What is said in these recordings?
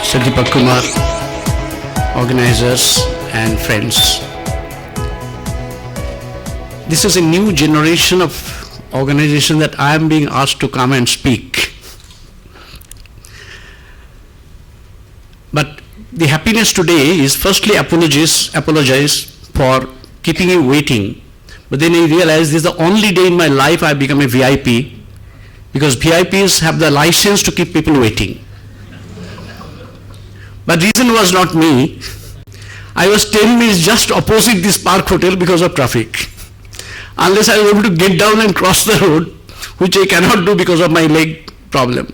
Sir Deepak Kumar, organizers and friends. This is a new generation of organization that I am being asked to come and speak. But the happiness today is firstly apologize for keeping you waiting. But then I realized this is the only day in my life I become a VIP, because VIPs have the license to keep people waiting. But reason was not me. I was 10 minutes just opposite this Park Hotel because of traffic. Unless I was able to get down and cross the road, which I cannot do because of my leg problem.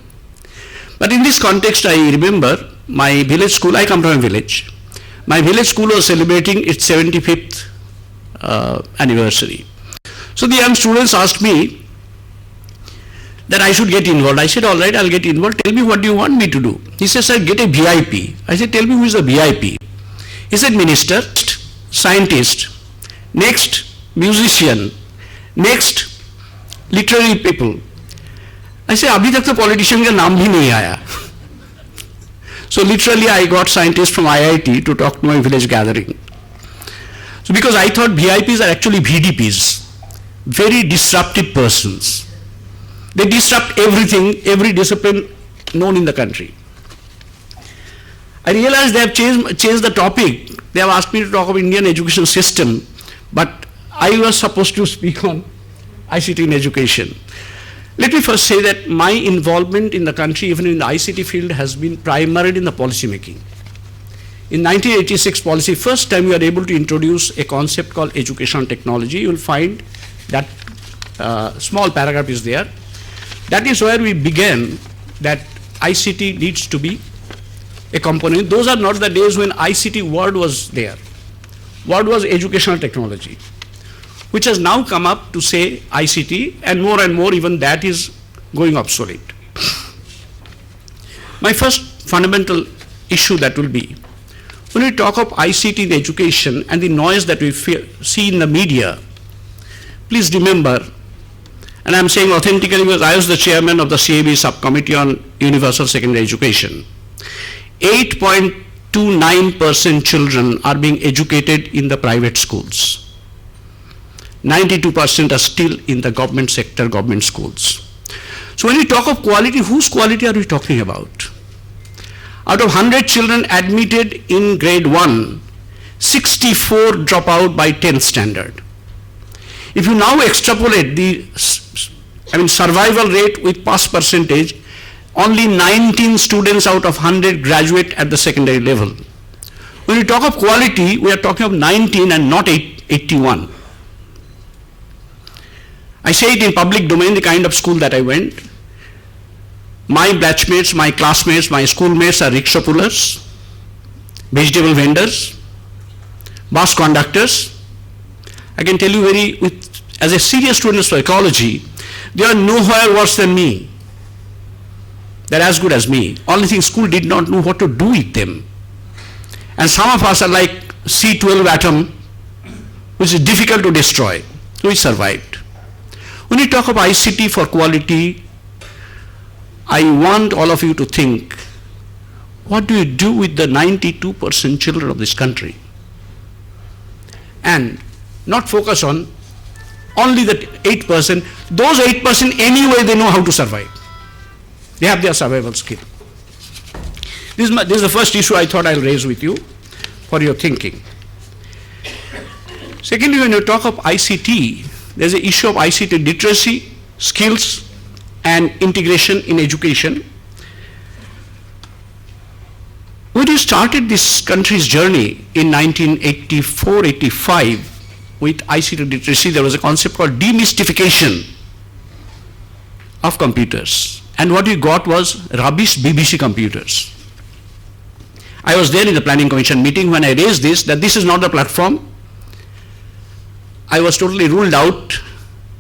But in this context, I remember my village school. I come from a village. My village school was celebrating its 75th anniversary. So the young students asked me that I should get involved. I said, all right, I'll get involved. Tell me what do you want me to do? He said, sir, get a VIP. I said, tell me who is the VIP. He said, minister, scientist, next musician, next literary people. I said, abhi tak to politician ka naam bhi nahi aaya. So literally I got scientists from IIT to talk to my village gathering. So because I thought VIPs are actually VDPs, very disruptive persons. They disrupt everything, every discipline known in the country. I realized they have changed the topic. They have asked me to talk about Indian education system, but I was supposed to speak on ICT in education. Let me first say that my involvement in the country, even in the ICT field, has been primarily in the policy making. In 1986 policy, first time we are able to introduce a concept called educational technology. You will find that small paragraph is there. That is where we began that ICT needs to be a component. Those are not the days when ICT word was there. Word was educational technology, which has now come up to say ICT, and more even that is going obsolete. My first fundamental issue that will be, when we talk of ICT in education and the noise that we see in the media, please remember, and I am saying authentically because I was the chairman of the CAB subcommittee on universal secondary education, 8.29% children are being educated in the private schools. 92% are still in the government sector, government schools. So when we talk of quality, whose quality are we talking about? Out of 100 children admitted in grade 1, 64 drop out by 10th standard. If you now extrapolate the survival rate with pass percentage, only 19 students out of 100 graduate at the secondary level. When we talk of quality, we are talking of 19 and not 81. I say it in public domain, the kind of school that I went. My batchmates, my classmates, my schoolmates are rickshaw pullers, vegetable vendors, bus conductors. I can tell you as a serious student of psychology, they are nowhere worse than me. They're as good as me. Only thing, school did not know what to do with them. And some of us are like C12 atom, which is difficult to destroy. So we survived. When we talk of ICT for quality, I want all of you to think, what do you do with the 92% children of this country? And not focus on only the 8%. Those 8% anyway, they know how to survive. They have their survival skill. This is the first issue I thought I'll raise with you for your thinking. Secondly, when you talk of ICT, there's an issue of ICT literacy, skills, and integration in education. When we started this country's journey in 1984-85 with ICT literacy, there was a concept called demystification of computers. And what we got was rubbish BBC computers. I was there in the planning commission meeting when I raised this, that this is not the platform. I was totally ruled out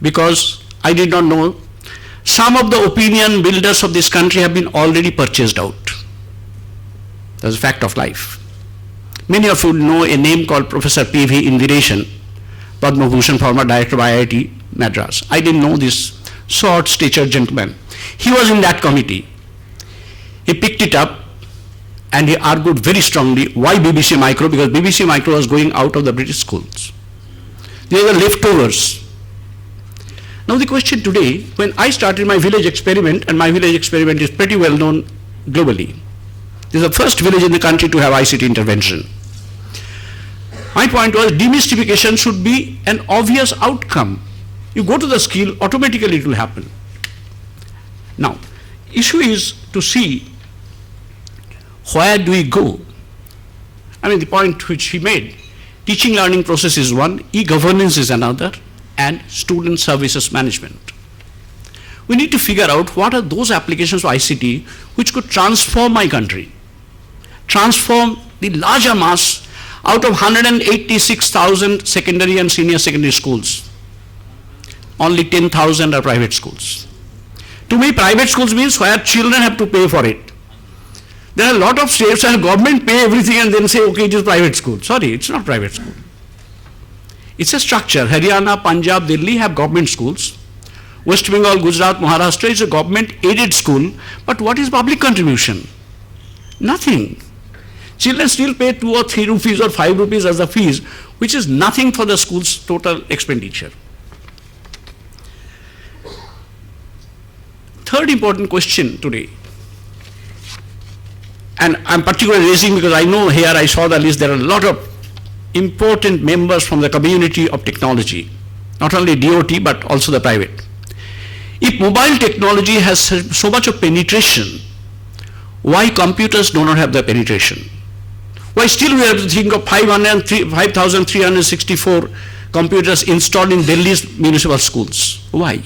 because I did not know. Some of the opinion builders of this country have been already purchased out. That's a fact of life. Many of you know a name called Professor P.V. Indiresan, Padma Bhushan, former director of IIT Madras. I didn't know this short-statured gentleman. He was in that committee. He picked it up and he argued very strongly why BBC Micro, because BBC Micro was going out of the British schools. They were leftovers. Now the question today, when I started my village experiment, and my village experiment is pretty well known globally, this is the first village in the country to have ICT intervention. My point was demystification should be an obvious outcome. You go to the skill, automatically it will happen. Now, issue is to see where do we go. I mean, the point which he made, teaching learning process is one, e-governance is another, and student services management. We need to figure out what are those applications of ICT which could transform my country, transform the larger mass. Out of 186,000 secondary and senior secondary schools, only 10,000 are private schools. To me, private schools means where children have to pay for it. There are a lot of states where government pay everything and then say, okay, it is private school. Sorry, it's not private school. It's a structure. Haryana, Punjab, Delhi have government schools. West Bengal, Gujarat, Maharashtra is a government aided school. But what is public contribution? Nothing. Children still pay 2 or 3 rupees or 5 rupees as the fees, which is nothing for the school's total expenditure. Third important question today, and I'm particularly raising because I know here I saw the list, there are a lot of important members from the community of technology, not only DOT but also the private. If mobile technology has so much of penetration, why computers do not have the penetration? Why still we have to think of 5,364 computers installed in Delhi's municipal schools? Why?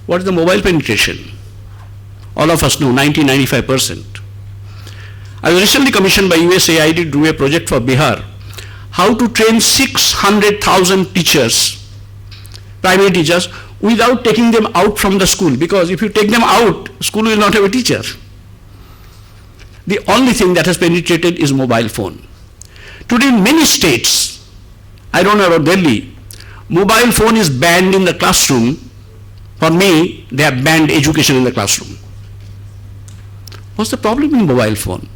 What is the mobile penetration? All of us know 90-95%. I was recently commissioned by USAID to do a project for Bihar, how to train 600,000 teachers, primary teachers, without taking them out from the school, because if you take them out, school will not have a teacher. The only thing that has penetrated is mobile phone. Today in many states, I don't know about Delhi, mobile phone is banned in the classroom. For me, they have banned education in the classroom. What's the problem in mobile phone?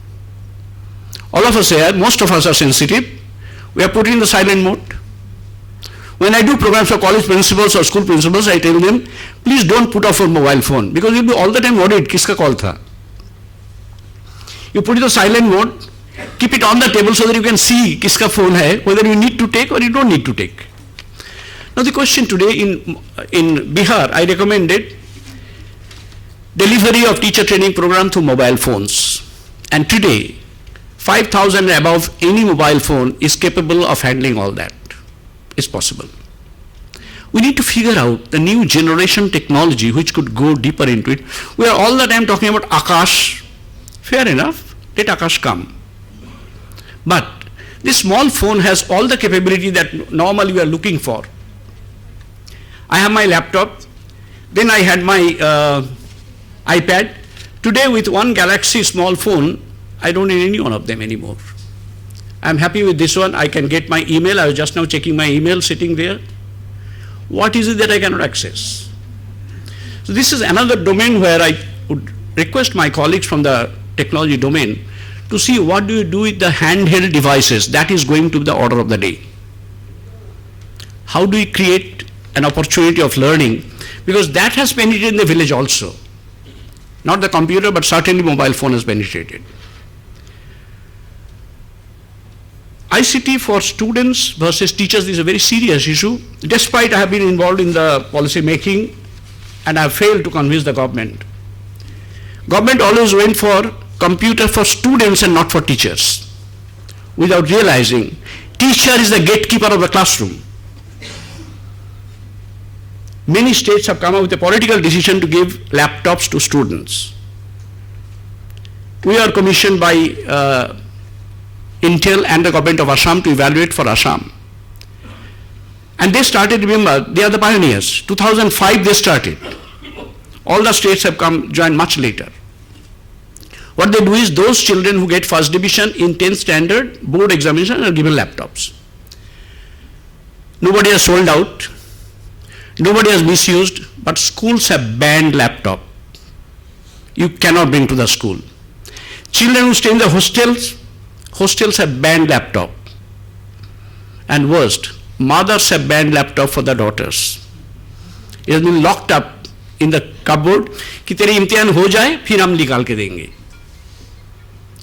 All of us here, most of us are sensitive. We are put in the silent mode. When I do programs for college principals or school principals, I tell them, please don't put off your mobile phone, because you'll be all the time worried, kiska call tha? You put it in silent mode, keep it on the table so that you can see kiska phone hai, whether you need to take or you don't need to take. Now the question today in Bihar, I recommended delivery of teacher training program through mobile phones. And today, 5,000 and above, any mobile phone is capable of handling all that. It's possible. We need to figure out the new generation technology which could go deeper into it. We are all the time talking about Akash. Fair enough, let Akash come. But this small phone has all the capability that normally we are looking for. I have my laptop, then I had my iPad. Today with one Galaxy small phone, I don't need any one of them anymore. I'm happy with this one. I can get my email. I was just now checking my email sitting there. What is it that I cannot access? So this is another domain where I would request my colleagues from the technology domain to see what do you do with the handheld devices. That is going to be the order of the day. How do we create an opportunity of learning? Because that has penetrated in the village also. Not the computer, but certainly mobile phone has penetrated. ICT for students versus teachers is a very serious issue. Despite I have been involved in the policy making and I have failed to convince the government. Government always went for computer for students and not for teachers, without realizing teacher is the gatekeeper of the classroom. Many states have come up with a political decision to give laptops to students. We are commissioned by Intel and the government of Assam to evaluate for Assam. And they started, remember, they are the pioneers. 2005 they started. All the states have joined much later. What they do is those children who get first division in 10th standard board examination are given laptops. Nobody has sold out. Nobody has misused, but schools have banned laptop. You cannot bring to the school. Children who stay in the hostels have banned laptop. And worst, mothers have banned laptop for their daughters. It has been locked up in the cupboard कि तेरे इम्तिहान हो जाए फिर हम निकाल के देंगे.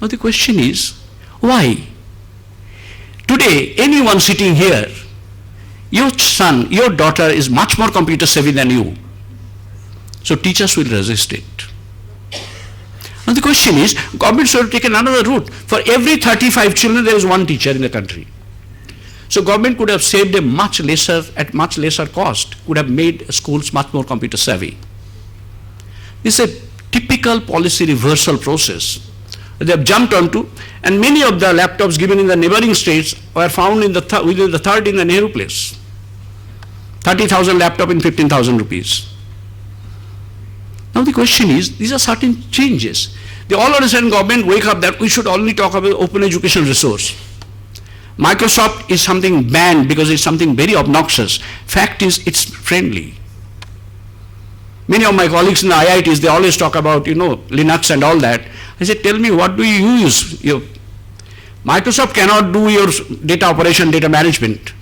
Now the question is, why? Today, anyone sitting here, your son, your daughter is much more computer savvy than you. So teachers will resist it. Now the question is, government should have taken another route. For every 35 children, there is one teacher in the country. So government could have saved at much lesser cost, could have made schools much more computer savvy. This is a typical policy reversal process. They have jumped onto, and many of the laptops given in the neighboring states were found in within the third in the Nehru place. 30,000 laptop in 15,000 rupees. Now the question is, these are certain changes. The all of a sudden government wake up that we should only talk about open education resource. Microsoft is something banned because it's something very obnoxious. Fact is, it's friendly. Many of my colleagues in the IITs, they always talk about, Linux and all that. I said, tell me, what do you use? Microsoft cannot do your data operation, data management,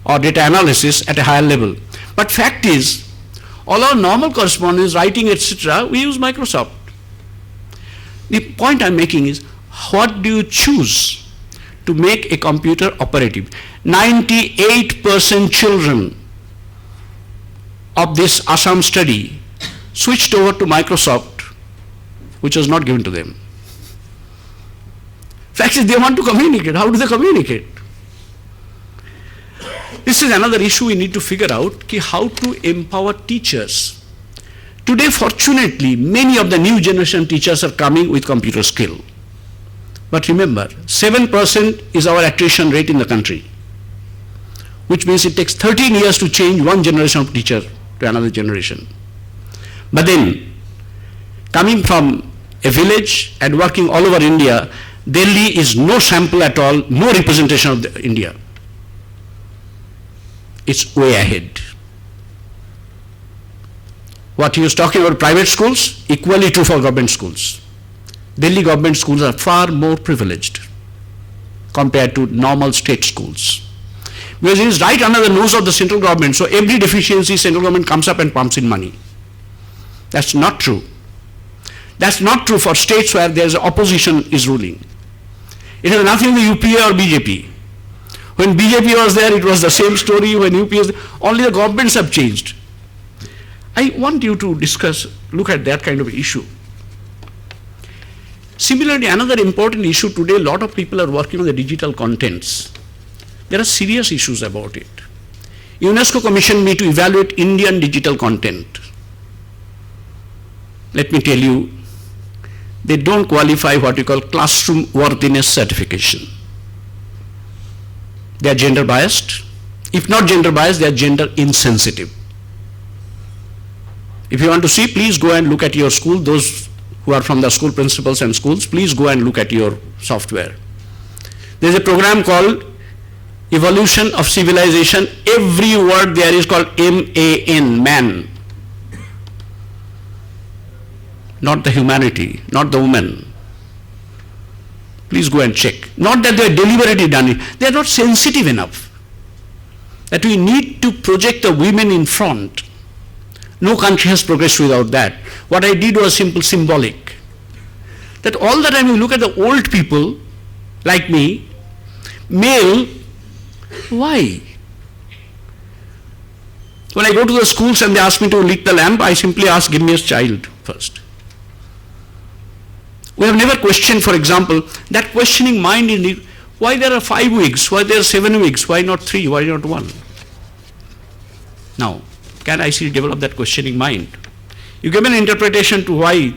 or data analysis at a higher level. But fact is, all our normal correspondence, writing, etc., we use Microsoft. The point I'm making is, what do you choose to make a computer operative? 98% children of this Assam study switched over to Microsoft, which was not given to them. Fact is, they want to communicate. How do they communicate? This is another issue we need to figure out, how to empower teachers. Today, fortunately, many of the new generation teachers are coming with computer skill. But remember, 7% is our attrition rate in the country, which means it takes 13 years to change one generation of teacher to another generation. But then, coming from a village and working all over India, Delhi is no sample at all, no representation of India. It's way ahead. What he was talking about private schools, equally true for government schools. Delhi government schools are far more privileged compared to normal state schools. Because it is right under the nose of the central government, so every deficiency central government comes up and pumps in money. That's not true. That's not true for states where there is opposition is ruling. It has nothing to do with UPA or BJP. When BJP was there, it was the same story. When UPA was there, only the governments have changed. I want you to look at that kind of issue. Similarly, another important issue today, a lot of people are working on the digital contents. There are serious issues about it. UNESCO commissioned me to evaluate Indian digital content. Let me tell you, they don't qualify what you call classroom worthiness certification. They are gender biased. If not gender biased, they are gender insensitive. If you want to see, please go and look at your school. Those who are from the school principals and schools, please go and look at your software. There is a program called Evolution of Civilization. Every word there is called MAN, man. Not the humanity, not the woman. Please go and check. Not that they are deliberately done it. They are not sensitive enough. That we need to project the women in front. No country has progressed without that. What I did was simple symbolic. That all the time you look at the old people, like me, male, why? When I go to the schools and they ask me to lit the lamp, I simply ask, give me a child first. We have never questioned, for example, that questioning mind in why there are 5 wigs, why there are 7 wigs, why not 3, why not 1? Now, can ICT develop that questioning mind? You give an interpretation to why,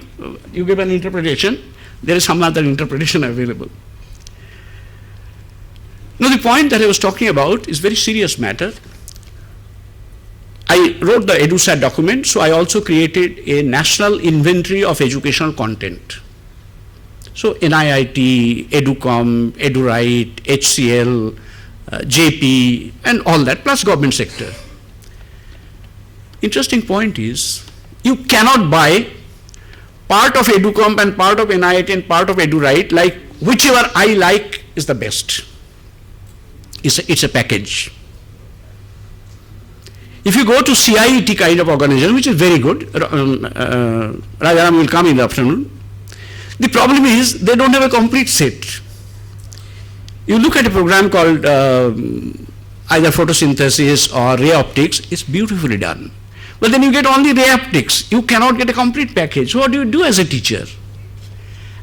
you give an interpretation, there is some other interpretation available. Now the point that I was talking about is very serious matter. I wrote the EduSat document, so I also created a national inventory of educational content. So NIIT, EduCom, EduRite, HCL, JP, and all that, plus government sector. Interesting point is, you cannot buy part of EduComp and part of NIIT and part of EduRite, like whichever I like is the best. It's a package. If you go to CIET kind of organization, which is very good, Rajaram will come in the afternoon, the problem is they don't have a complete set. You look at a program called either photosynthesis or ray optics, it's beautifully done. But then you get only ray optics. You cannot get a complete package. What do you do as a teacher?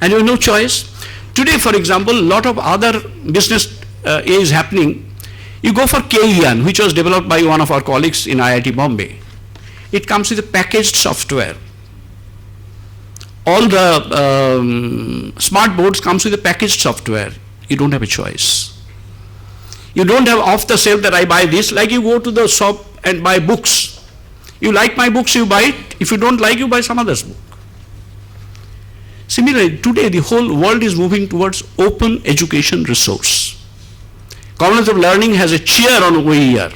And you have no choice. Today, for example, a lot of other business is happening. You go for KEN, which was developed by one of our colleagues in IIT Bombay. It comes with a packaged software. All the smart boards comes with a packaged software. You don't have a choice. You don't have off the shelf that I buy this, like you go to the shop and buy books. You like my books, you buy it. If you don't like, you buy some other's book. Similarly, today the whole world is moving towards open education resource. Commonwealth of Learning has a chair on OER.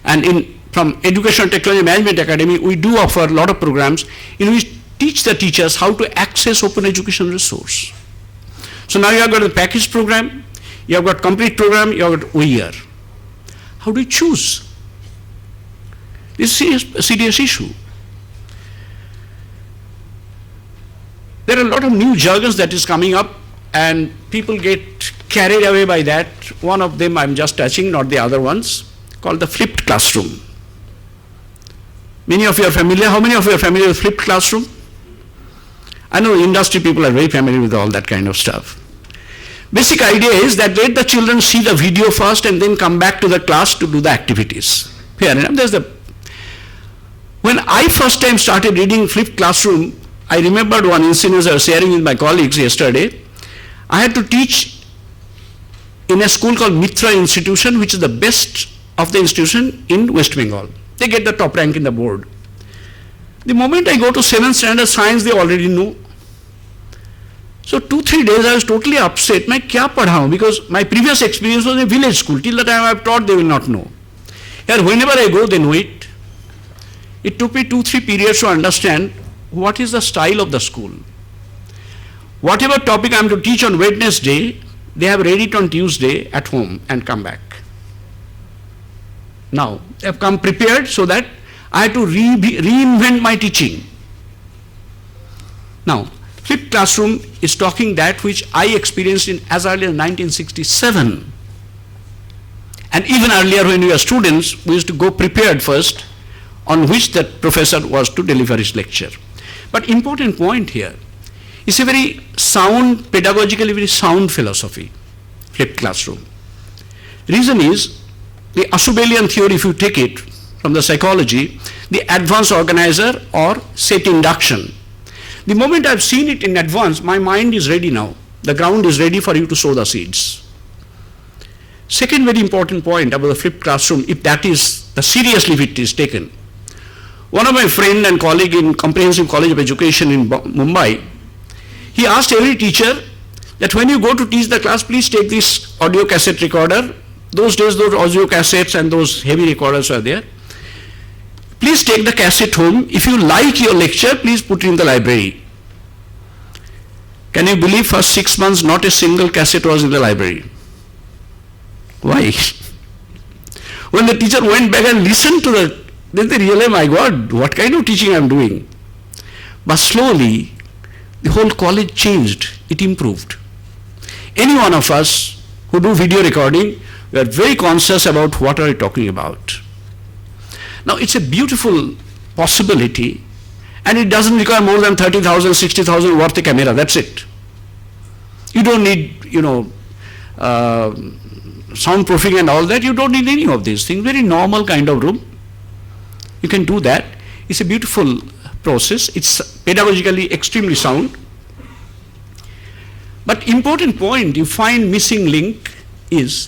And from Education Technology Management Academy, we do offer a lot of programs in which teach the teachers how to access open education resource. So now you have got a package program, you have got complete program, you have got OER. How do you choose? This is a serious issue. There are a lot of new jargons that is coming up and people get carried away by that. One of them I'm just touching, not the other ones, called the flipped classroom. Many of you are familiar. How many of you are familiar with flipped classroom? I know industry people are very familiar with all that kind of stuff. Basic idea is that let the children see the video first and then come back to the class to do the activities. Fair enough. When I first time started reading flipped classroom, I remembered one incident I was sharing with my colleagues yesterday. I had to teach in a school called Mitra Institution, which is the best of the institution in West Bengal. They get the top rank in the board. The moment I go to 7th standard science, they already know. So 2-3 days I was totally upset. मैं क्या पढ़ाऊँ? Because my previous experience was a village school. Till the time I've taught, they will not know. Here, whenever I go, they know it. It took me 2-3 periods to understand what is the style of the school. Whatever topic I'm to teach on Wednesday, they have read it on Tuesday at home and come back. Now, they have come prepared so that I had to reinvent my teaching. Now, flipped classroom is talking that which I experienced in as early as 1967. And even earlier when we were students, we used to go prepared first on which the professor was to deliver his lecture. But important point here, it's a very sound, pedagogically very sound philosophy, flipped classroom. Reason is, the Asubelian theory, if you take it from the psychology, the advanced organizer or set induction. The moment I've seen it in advance, my mind is ready now. The ground is ready for you to sow the seeds. Second very important point about the flipped classroom, if that is seriously if it is taken. One of my friend and colleague in Comprehensive College of Education in Mumbai, he asked every teacher that when you go to teach the class, please take this audio cassette recorder. Those days, those audio cassettes and those heavy recorders are there. Please take the cassette home. If you like your lecture, please put it in the library. Can you believe for 6 months not a single cassette was in the library? Why? When the teacher went back and listened to then they realized, my God, what kind of teaching I am doing? But slowly, the whole college changed. It improved. Any one of us who do video recording, we are very conscious about what are we talking about. Now, it's a beautiful possibility, and it doesn't require more than 30,000, 60,000 worth a camera. That's it. You don't need, soundproofing and all that. You don't need any of these things. Very normal kind of room. You can do that. It's a beautiful process. It's pedagogically extremely sound. But important point you find missing link is,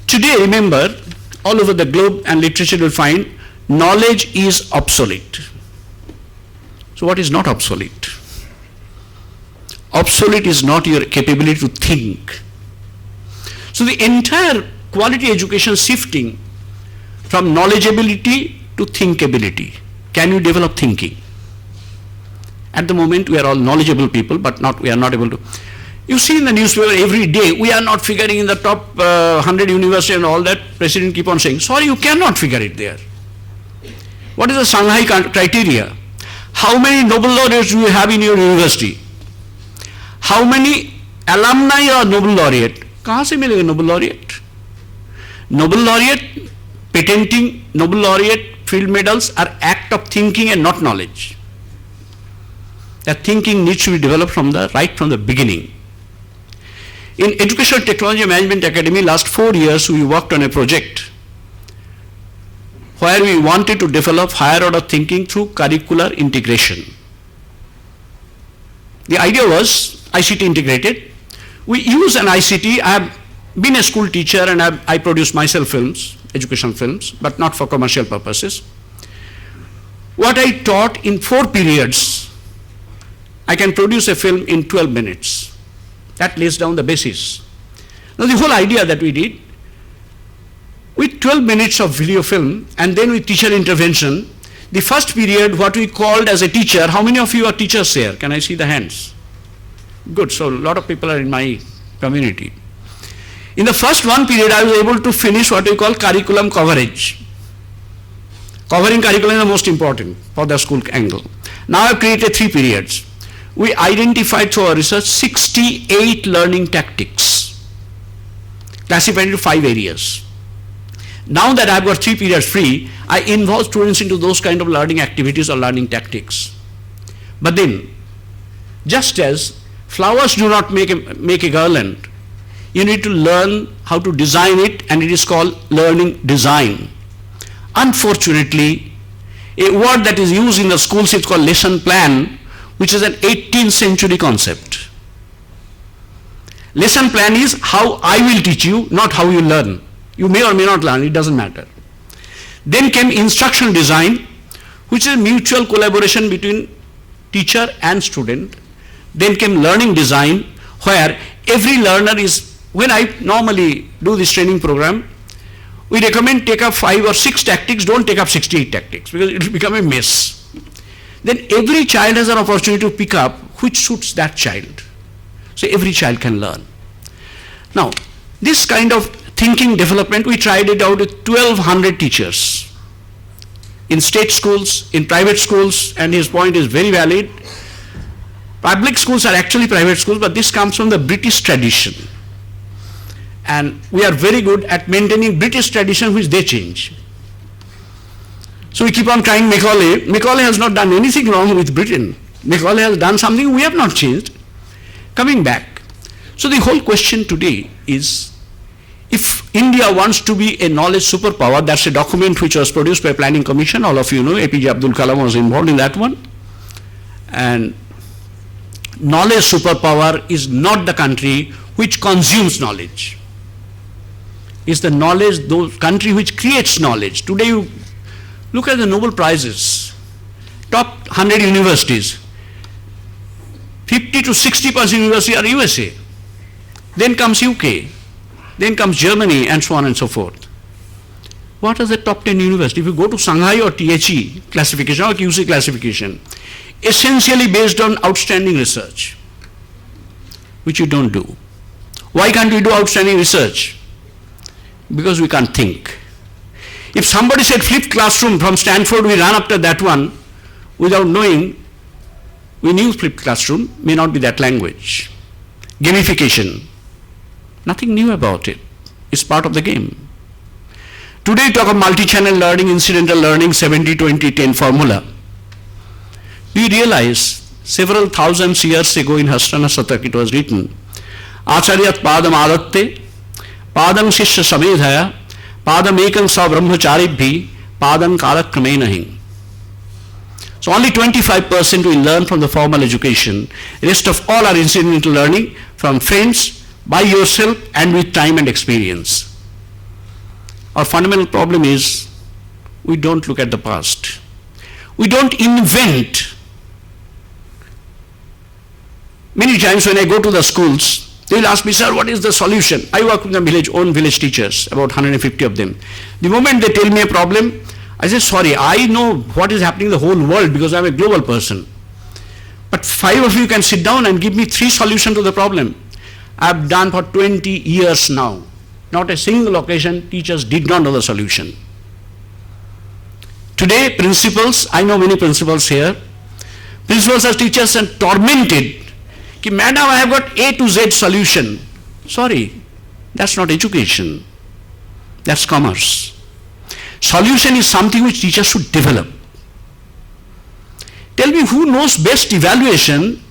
today remember, all over the globe and literature you will find, knowledge is obsolete. So what is not obsolete? Obsolete is not your capability to think. So the entire quality education shifting from knowledgeability to thinkability. Can you develop thinking? At the moment, we are all knowledgeable people, but we are not able to. You see in the newspaper every day, we are not figuring in the top 100 university and all that. President keep on saying, sorry, you cannot figure it there. What is the Shanghai criteria? How many Nobel laureates do you have in your university? How many alumni are Nobel laureate? कहाँ से मिलेगा Nobel laureate? Nobel laureate, patenting, Nobel laureate, field medals are act of thinking and not knowledge. That thinking needs to be developed right from the beginning. In Educational Technology Management Academy, last 4 years we worked on a project where we wanted to develop higher order thinking through curricular integration. The idea was ICT integrated. We use an ICT. I have been a school teacher and I produce myself films, educational films, but not for commercial purposes. What I taught in 4 periods, I can produce a film in 12 minutes. That lays down the basis. Now the whole idea that we did, with 12 minutes of video film and then with teacher intervention, the first period, what we called as a teacher, how many of you are teachers here? Can I see the hands? Good, so a lot of people are in my community. In the first 1 period, I was able to finish what we call curriculum coverage. Covering curriculum is the most important for the school angle. Now I have created 3 periods. We identified through our research 68 learning tactics, classified into 5 areas. Now that I've got 3 periods free, I involve students into those kind of learning activities or learning tactics. But then, just as flowers do not make a garland, you need to learn how to design it, and it is called learning design. Unfortunately, a word that is used in the schools is called lesson plan, which is an 18th century concept. Lesson plan is how I will teach you, not how you learn. You may or may not learn, it doesn't matter. Then came instructional design, which is a mutual collaboration between teacher and student. Then came learning design, where every learner is, when I normally do this training program, we recommend take up 5 or 6 tactics, don't take up 68 tactics, because it will become a mess. Then every child has an opportunity to pick up which suits that child. So every child can learn. Now, this kind of thinking development, we tried it out with 1,200 teachers in state schools, in private schools, and his point is very valid. Public schools are actually private schools, but this comes from the British tradition. And we are very good at maintaining British tradition, which they change. So we keep on trying Macaulay. Macaulay has not done anything wrong with Britain. Macaulay has done something we have not changed. Coming back. So the whole question today is, if India wants to be a knowledge superpower, that's a document which was produced by Planning Commission. All of you know, APJ Abdul Kalam was involved in that one. And knowledge superpower is not the country which consumes knowledge. It's the knowledge, the country which creates knowledge. Today you look at the Nobel Prizes, top 100 universities, 50 to 60% universities are USA. Then comes UK, then comes Germany, and so on and so forth. What are the top 10 universities? If you go to Shanghai or THE classification or QC classification, essentially based on outstanding research, which you don't do. Why can't we do outstanding research? Because we can't think. If somebody said flipped classroom from Stanford, we ran after that one without knowing. We knew flipped classroom may not be that language. Gamification, nothing new about it. It's part of the game. Today we talk of multi-channel learning, incidental learning, 70-20-10 formula. Do you realize several thousands years ago in Hastana Satak it was written, Acharyat padam adatte, padam shishya samedhaya, padam ekam sa brahmacharibhi, padam kalakramenahi. So only 25% we learn from the formal education. Rest of all are incidental learning from friends, by yourself, and with time and experience. Our fundamental problem is we don't look at the past. We don't invent. Many times when I go to the schools, they will ask me, sir, what is the solution? I work with the own village teachers, about 150 of them. The moment they tell me a problem, I say, sorry, I know what is happening in the whole world because I'm a global person. But 5 of you can sit down and give me 3 solutions to the problem. I've done for 20 years now. Not a single occasion teachers did not know the solution. Today, principals, I know many principals here, principals as teachers are tormented. Ki, madam, I have got A to Z solution. Sorry, that's not education. That's commerce. Solution is something which teachers should develop. Tell me who knows best evaluation,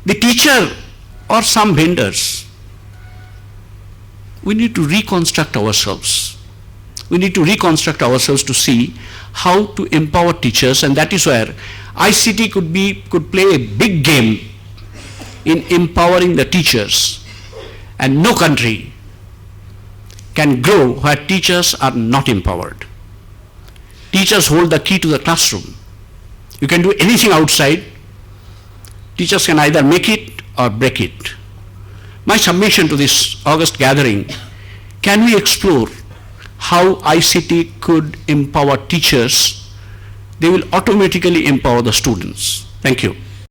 the teacher or some vendors? We need to reconstruct ourselves. We need to reconstruct ourselves to see how to empower teachers, and that is where ICT could play a big game in empowering the teachers. And no country can grow where teachers are not empowered. Teachers hold the key to the classroom. You can do anything outside. Teachers can either make it or break it. My submission to this August gathering, can we explore how ICT could empower teachers? They will automatically empower the students. Thank you.